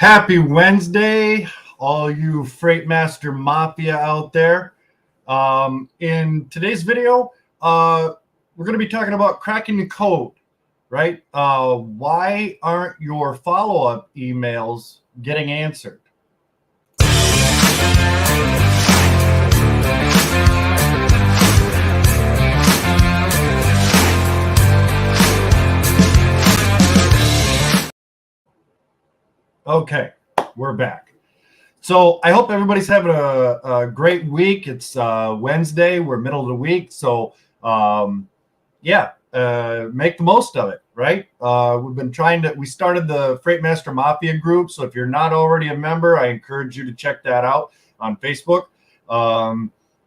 Happy Wednesday, all you Freight Master Mafia out there. In today's video, we're going to be talking about cracking the code, right? Why aren't your follow-up emails getting answered? Okay, we're back. So I hope everybody's having a great week. It's Wednesday. We're middle of the week. So, make the most of it, right? We started the Freight Master Mafia group. So if you're not already a member, I encourage you to check that out on Facebook.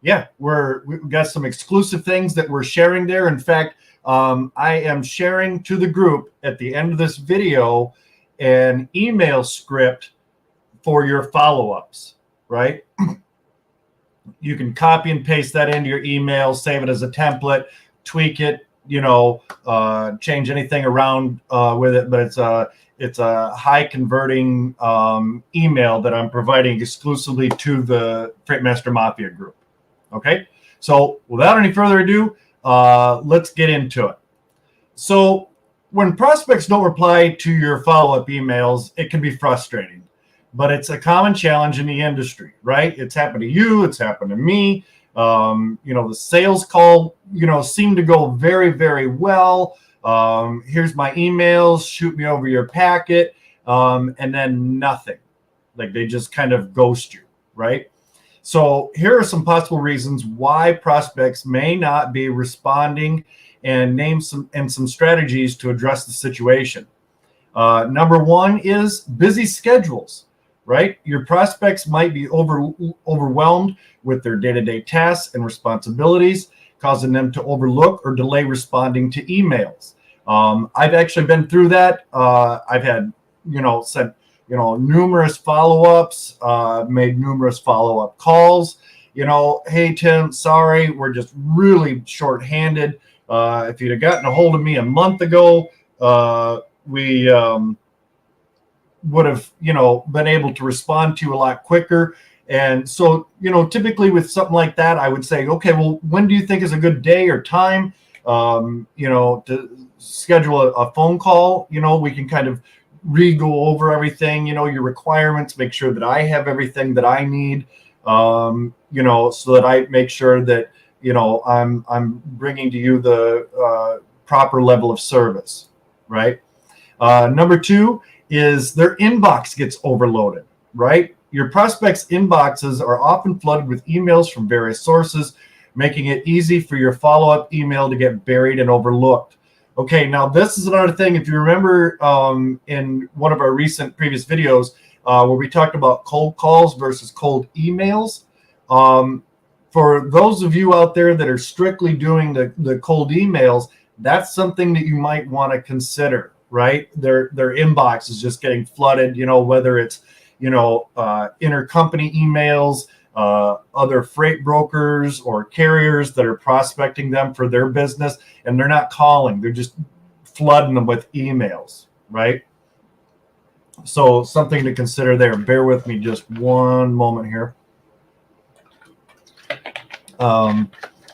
We've got some exclusive things that we're sharing there. In fact, I am sharing to the group at the end of this video an email script for your follow-ups, right? You can copy and paste that into your email, save it as a template, tweak it, change anything around with it. But it's a high converting email that I'm providing exclusively to the Freight Master Mafia group. Okay, so without any further ado, let's get into it. So when prospects don't reply to your follow-up emails, it can be frustrating, but it's a common challenge in the industry, right? It's happened to you. It's happened to me. The sales call, seemed to go very, very well. Here's my emails, shoot me over your packet. And then nothing, like they just kind of ghost you, right? So here are some possible reasons why prospects may not be responding, and name some strategies to address the situation. Number one is busy schedules, right? Your prospects might be overwhelmed with their day-to-day tasks and responsibilities, causing them to overlook or delay responding to emails. I've actually been through that. I've had, sent, numerous follow-ups, made numerous follow-up calls. Hey, Tim, sorry, we're just really short-handed. If you'd have gotten a hold of me a month ago, we would have, been able to respond to you a lot quicker. And so, typically with something like that, I would say, okay, well, when do you think is a good day or time, to schedule a phone call? We can kind of re-go over everything, your requirements, make sure that I have everything that I need, so that I make sure that I'm bringing to you the proper level of service, right? Number two is their inbox gets overloaded, right? Your prospects' inboxes are often flooded with emails from various sources, making it easy for your follow-up email to get buried and overlooked. Okay, now this is another thing. If you remember in one of our previous videos where we talked about cold calls versus cold emails, for those of you out there that are strictly doing the cold emails, that's something that you might want to consider, right? Their inbox is just getting flooded, whether it's, intercompany emails, other freight brokers or carriers that are prospecting them for their business, and they're not calling, they're just flooding them with emails, right? So something to consider there. Bear with me just one moment here.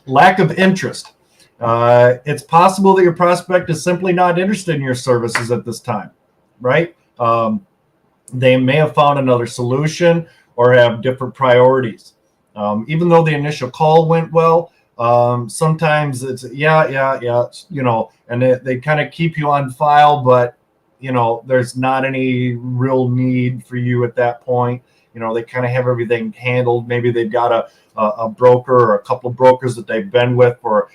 Lack of interest. It's possible that your prospect is simply not interested in your services at this time, right? They may have found another solution or have different priorities. Even though the initial call went well, sometimes it's and they kind of keep you on file, but there's not any real need for you at that point. They kind of have everything handled. Maybe they've got a broker or a couple of brokers that they've been with for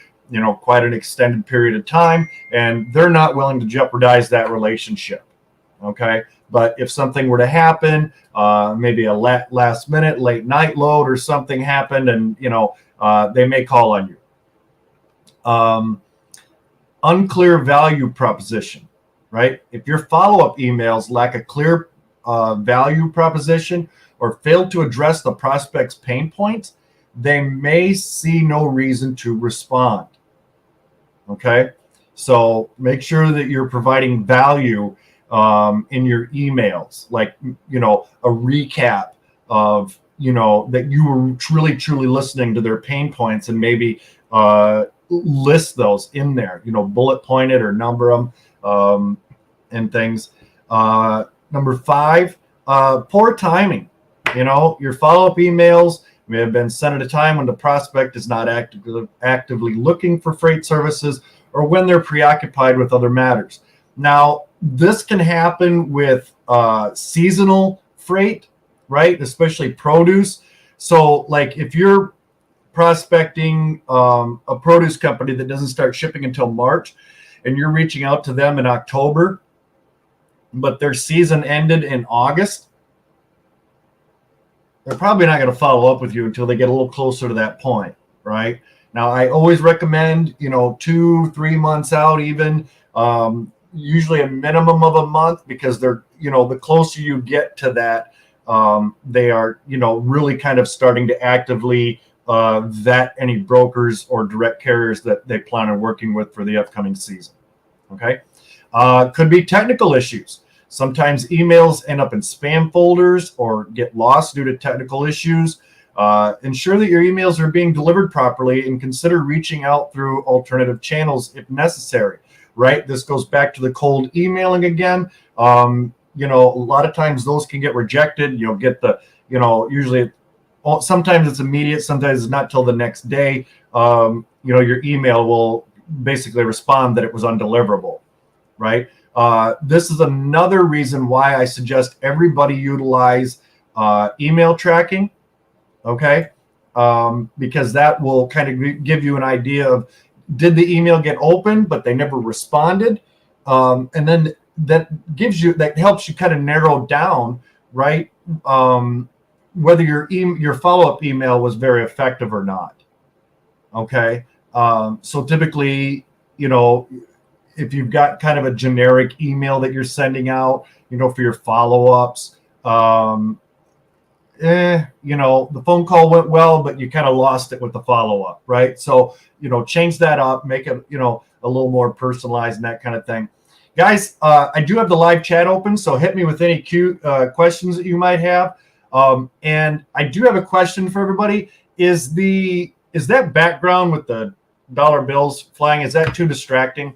quite an extended period of time, and they're not willing to jeopardize that relationship. Okay, but if something were to happen, maybe a last minute late night load or something happened, and they may call on you. Unclear value proposition, right? If your follow-up emails lack a clear value proposition or fail to address the prospect's pain points, they may see no reason to respond. Okay, so make sure that you're providing value in your emails, like, a recap of, that you were truly listening to their pain points, and maybe list those in there, bullet point it or number them, and things. Number 5, poor timing. Your follow-up emails may have been sent at a time when the prospect is not actively looking for freight services, or when they're preoccupied with other matters. Now, this can happen with seasonal freight, right? Especially produce. So, like, if you're prospecting a produce company that doesn't start shipping until March, and you're reaching out to them in October, but their season ended in August, they're probably not going to follow up with you until they get a little closer to that point, right? Now, I always recommend, 2-3 months out, even, usually a minimum of a month, because they're, the closer you get to that, they are, really kind of starting to actively vet any brokers or direct carriers that they plan on working with for the upcoming season. Okay. Could be technical issues. Sometimes emails end up in spam folders or get lost due to technical issues. Ensure that your emails are being delivered properly, and consider reaching out through alternative channels if necessary, right? This goes back to the cold emailing again. A lot of times those can get rejected. You'll get the, usually sometimes it's immediate, sometimes it's not till the next day. Your email will basically respond that it was undeliverable, right? This is another reason why I suggest everybody utilize email tracking, okay? Because that will kind of give you an idea of, did the email get opened but they never responded? And then that helps you kind of narrow down, right, whether your follow-up email was very effective or not. Okay. So typically, if you've got kind of a generic email that you're sending out, for your follow-ups, the phone call went well, but you kind of lost it with the follow-up, right? So, change that up, make it, a little more personalized and that kind of thing. Guys, I do have the live chat open, so hit me with any questions that you might have. And I do have a question for everybody. Is that background with the dollar bills flying, is that too distracting?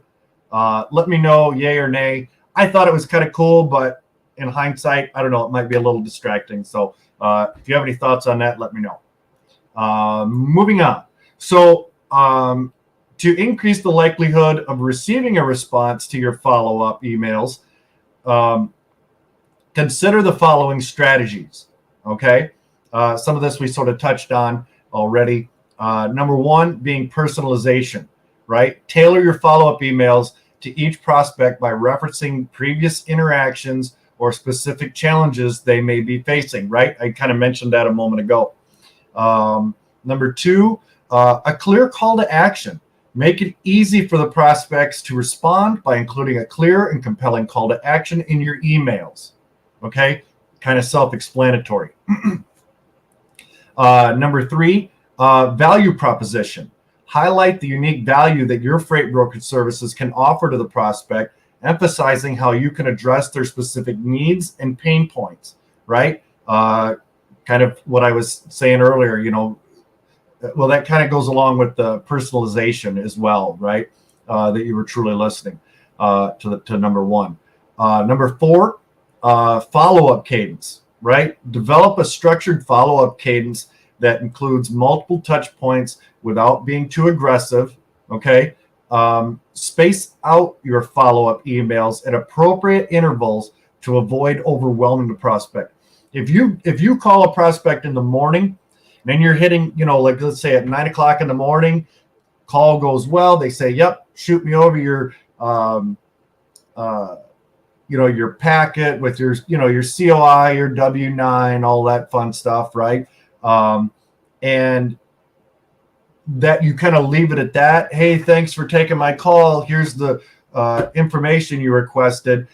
Let me know, yay or nay. I thought it was kind of cool, but in hindsight, I don't know, it might be a little distracting. So if you have any thoughts on that, let me know. Moving on. So to increase the likelihood of receiving a response to your follow-up emails, consider the following strategies, okay? Some of this we sort of touched on already. Number 1 being personalization, right? Tailor your follow-up emails to each prospect by referencing previous interactions or specific challenges they may be facing, right? I kind of mentioned that a moment ago. Number 2, a clear call to action. Make it easy for the prospects to respond by including a clear and compelling call to action in your emails, okay? Kind of self-explanatory. Number 3, value proposition. Highlight the unique value that your freight brokerage services can offer to the prospect, emphasizing how you can address their specific needs and pain points, right? Kind of what I was saying earlier, well, that kind of goes along with the personalization as well, right? That you were truly listening to number 1. Number 4, follow-up cadence, right? Develop a structured follow-up cadence that includes multiple touch points without being too aggressive, okay? Space out your follow-up emails at appropriate intervals to avoid overwhelming the prospect. If you call a prospect in the morning, and then you're hitting, like let's say at 9 o'clock in the morning, call goes well, they say, yep, shoot me over your your packet with your COI, your W-9, all that fun stuff, right? And that you kind of leave it at that. Hey, thanks for taking my call. Here's the information you requested.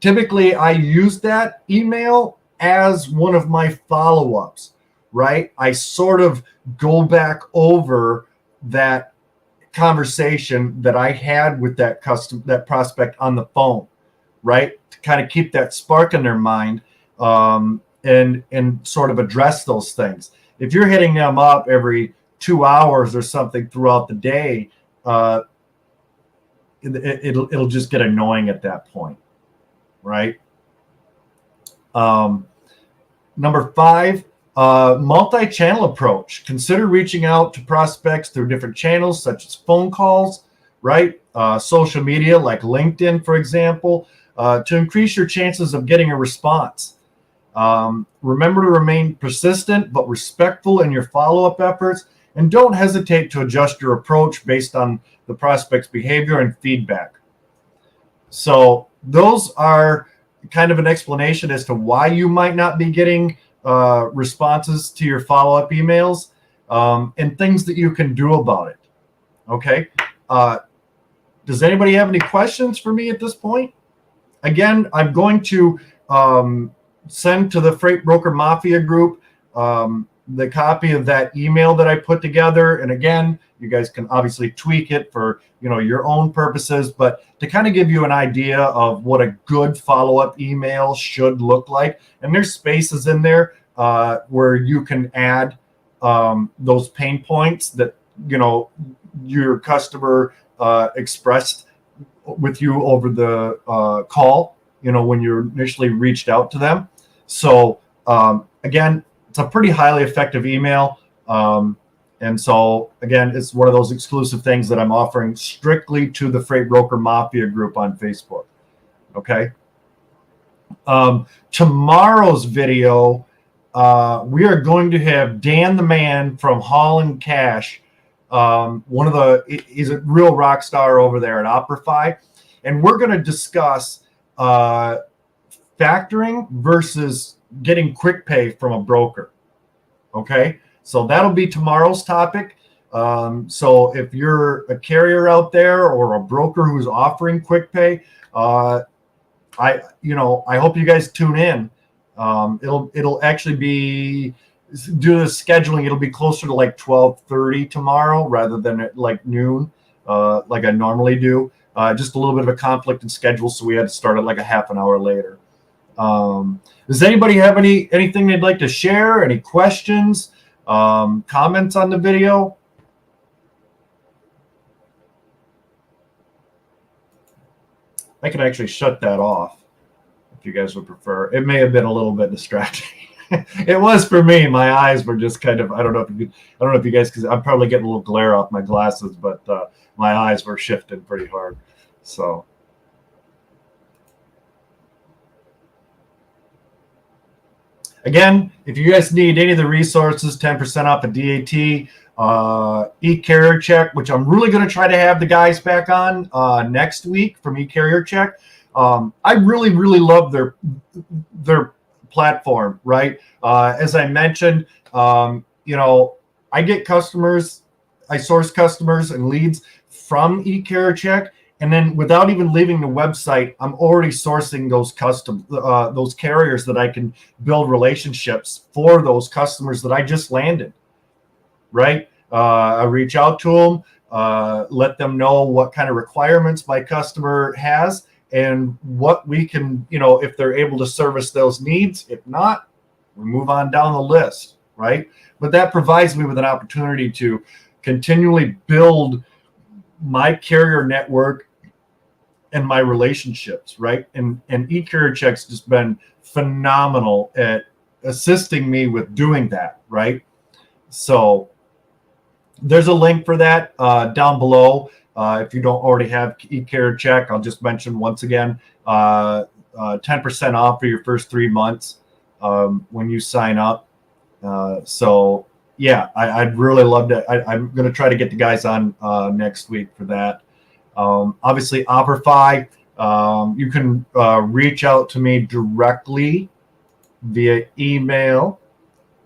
Typically, I use that email as one of my follow-ups, right? I sort of go back over that conversation that I had with that prospect on the phone, right? To kind of keep that spark in their mind, and sort of address those things. If you're hitting them up every 2 hours or something throughout the day, it'll just get annoying at that point, right? Number 5, multi-channel approach. Consider reaching out to prospects through different channels, such as phone calls, right? Social media like LinkedIn, for example, to increase your chances of getting a response. Remember to remain persistent but respectful in your follow-up efforts, and don't hesitate to adjust your approach based on the prospect's behavior and feedback. So those are kind of an explanation as to why you might not be getting responses to your follow-up emails, and things that you can do about it. Okay. Does anybody have any questions for me at this point? Again, I'm going to send to the Freight Broker Mafia group the copy of that email that I put together. And again, you guys can obviously tweak it for your own purposes, but to kind of give you an idea of what a good follow-up email should look like. And there's spaces in there where you can add those pain points that your customer expressed with you over the call, when you initially reached out to them. So again, it's a pretty highly effective email. And so again, it's one of those exclusive things that I'm offering strictly to the Freight Broker Mafia group on Facebook. Okay. Tomorrow's video, we are going to have Dan the Man from Holland Cash. He's a real rock star over there at Operfi. And we're going to discuss factoring versus getting quick pay from a broker. Okay. So that'll be tomorrow's topic. So if you're a carrier out there or a broker who's offering quick pay, I hope you guys tune in. It'll actually be, due to the scheduling, it'll be closer to like 12:30 tomorrow rather than at like noon, like I normally do. Just a little bit of a conflict in schedule, so we had to start it like a half an hour later. Does anybody have anything they'd like to share? Any questions, comments on the video? I can actually shut that off if you guys would prefer. It may have been a little bit distracting. It was for me. My eyes were just kind of, I don't know if you guys, because I'm probably getting a little glare off my glasses, but my eyes were shifting pretty hard. So again, if you guys need any of the resources, 10% off a DAT, eCarrierCheck, which I'm really going to try to have the guys back on next week from eCarrierCheck. I really, really love their platform, right? As I mentioned, I get customers, I source customers and leads from eCarrierCheck, and then without even leaving the website, I'm already sourcing those carriers that I can build relationships for those customers that I just landed, right? I reach out to them, let them know what kind of requirements my customer has and what we can, if they're able to service those needs. If not, we move on down the list, right? But that provides me with an opportunity to continually build my carrier network and my relationships, right? And eCarrierCheck's just been phenomenal at assisting me with doing that, right? So there's a link for that down below. If you don't already have eCarrierCheck, I'll just mention once again, 10% off for your first 3 months when you sign up. So yeah, I'd really love to. I'm going to try to get the guys on next week for that. Obviously, Operfi, you can reach out to me directly via email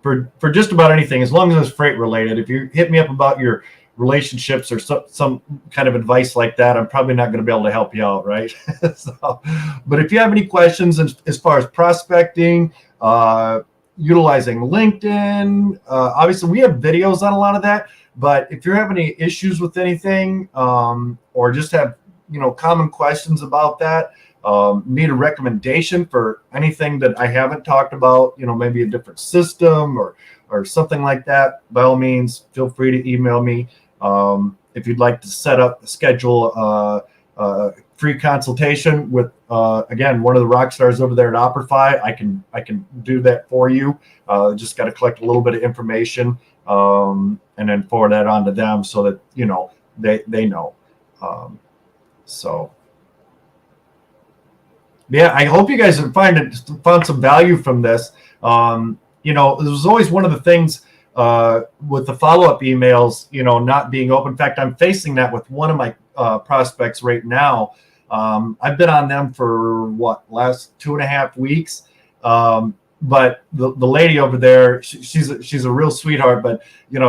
for just about anything, as long as it's freight related. If you hit me up about your relationships or some kind of advice like that, I'm probably not going to be able to help you out, right? But if you have any questions as far as prospecting, utilizing LinkedIn, obviously we have videos on a lot of that. But if you're having any issues with anything, or just have common questions about that, need a recommendation for anything that I haven't talked about, maybe a different system or something like that, by all means, feel free to email me. If you'd like to schedule a free consultation with, again, one of the rock stars over there at Operfi, I can do that for you. Just got to collect a little bit of information and then forward that on to them so that, they know. So yeah, I hope you guys have found some value from this. It was always one of the things with the follow-up emails, not being open. In fact, I'm facing that with one of my prospects right now. I've been on them for last 2.5 weeks. But the lady over there, she's a real sweetheart. But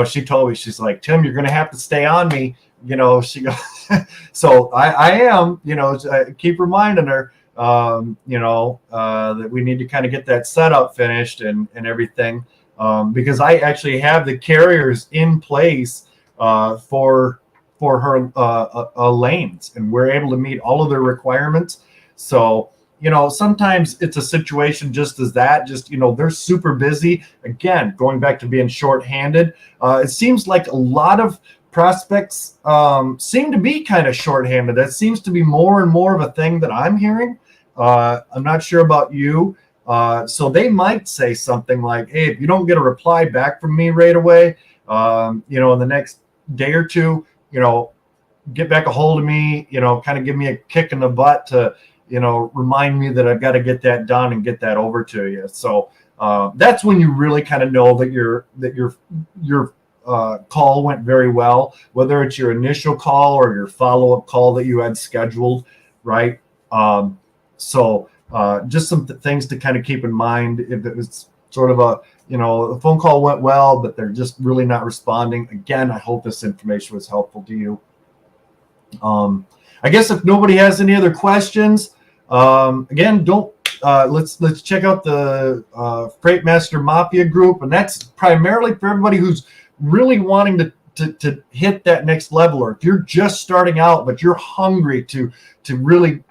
she told me, she's like, Tim, you're going to have to stay on me. She goes, so I am. I keep reminding her. That we need to kind of get that setup finished and everything, because I actually have the carriers in place for her lanes, and we're able to meet all of their requirements. So sometimes it's a situation just as that, they're super busy. Again, going back to being shorthanded, it seems like a lot of prospects seem to be kind of shorthanded. That seems to be more and more of a thing that I'm hearing. I'm not sure about you. So they might say something like, hey, if you don't get a reply back from me right away, in the next day or two, get back a hold of me, kind of give me a kick in the butt to, remind me that I've got to get that done and get that over to you. So that's when you really kind of know that your call went very well, whether it's your initial call or your follow-up call that you had scheduled, right? So just some things to kind of keep in mind. If it was sort of the phone call went well, but they're just really not responding. Again, I hope this information was helpful to you. I guess if nobody has any other questions, again, let's check out the Freight Master Mafia group, and that's primarily for everybody who's really wanting to hit that next level, or if you're just starting out but you're hungry to really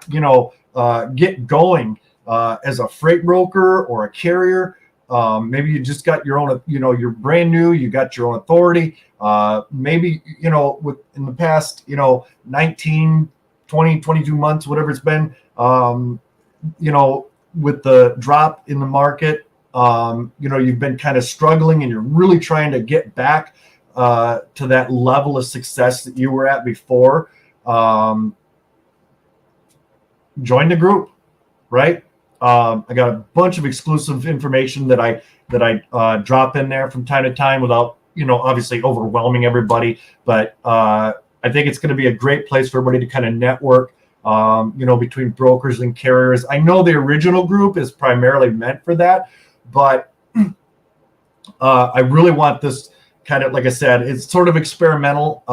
get going as a freight broker or a carrier. Maybe you just got your own, you're brand new, you got your own authority. Maybe, in the past, 19, 20, 22 months, whatever it's been, with the drop in the market, you've been kind of struggling and you're really trying to get back to that level of success that you were at before. Join the group, right? I got a bunch of exclusive information that I drop in there from time to time without, obviously overwhelming everybody. But I think it's going to be a great place for everybody to kind of network, between brokers and carriers. I know the original group is primarily meant for that, but I really want this kind of, like I said, it's sort of experimental.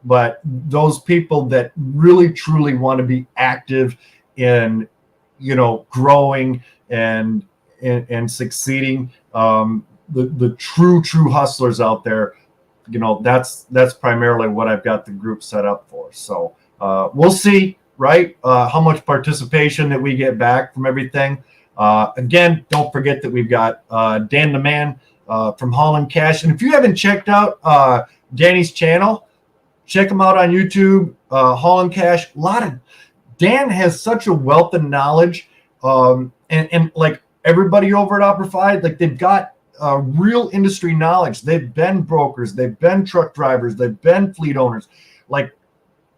But those people that really truly want to be active in, growing and succeeding, the true hustlers out there, that's primarily what I've got the group set up for. So we'll see, right? How much participation that we get back from everything. Again, don't forget that we've got Dan the Man from Holland Cash. And if you haven't checked out Danny's channel, check him out on YouTube, Holland Cash. Dan has such a wealth of knowledge, and like everybody over at Operfi, like they've got real industry knowledge. They've been brokers, they've been truck drivers, they've been fleet owners. Like,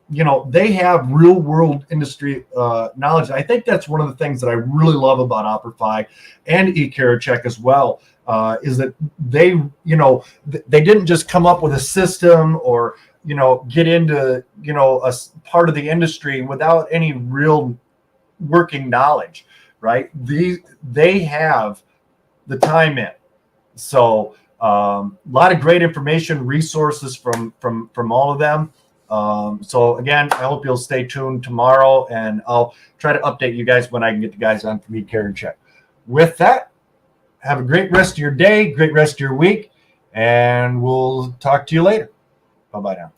they have real world industry knowledge. I think that's one of the things that I really love about Operfi and eCarrierCheck as well, is that they didn't just come up with a system or get into, a part of the industry without any real working knowledge, right? They have the time in. So a lot of great information, resources from all of them. So again, I hope you'll stay tuned tomorrow, and I'll try to update you guys when I can get the guys on from eCarrierCheck. With that, have a great rest of your day, great rest of your week, and we'll talk to you later. Bye-bye now.